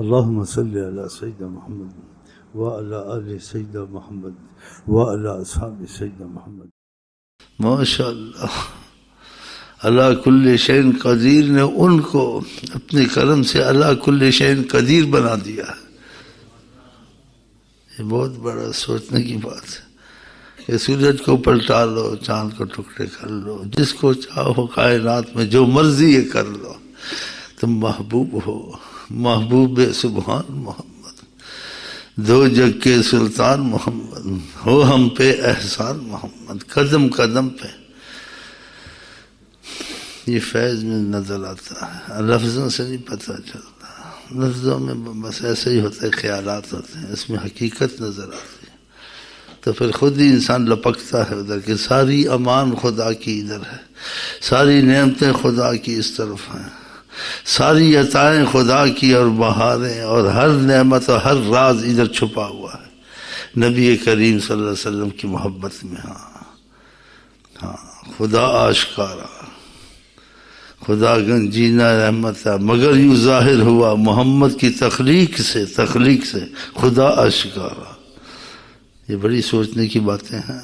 اللهم صل على سيدنا محمد وعلى آل سيدنا محمد وعلى أصحاب سيدنا محمد. ماشاء اللہ، اللہ کل شین قدیر نے ان کو اپنے کرم سے اللہ کل شین قدیر بنا دیا ہے. یہ بہت بڑا سوچنے کی بات ہے کہ سورج کو پلٹا لو، چاند کو ٹکڑے کر لو، جس کو چاہو کائنات میں جو مرضی یہ کر لو، تم محبوب ہو، محبوب سبحان محمد، دو جگ کے سلطان محمد، ہو ہم پہ احسان محمد. قدم قدم پہ یہ فیض میں نظر آتا ہے، لفظوں سے نہیں پتہ چلتا، لفظوں میں بس ایسے ہی ہوتے ہیں، خیالات ہوتے ہیں، اس میں حقیقت نظر آتی ہے تو پھر خود ہی انسان لپکتا ہے ادھر کہ ساری امان خدا کی ادھر ہے، ساری نعمتیں خدا کی اس طرف ہیں، ساری عطائیں خدا کی اور بہاریں، اور ہر نعمت اور ہر راز ادھر چھپا ہوا ہے نبی کریم صلی اللہ علیہ وسلم کی محبت میں. ہاں خدا آشکارا، خدا گنجینا رحمت ہے، مگر یوں ظاہر ہوا محمد کی تخلیق سے خدا آشکارا. یہ بڑی سوچنے کی باتیں ہیں.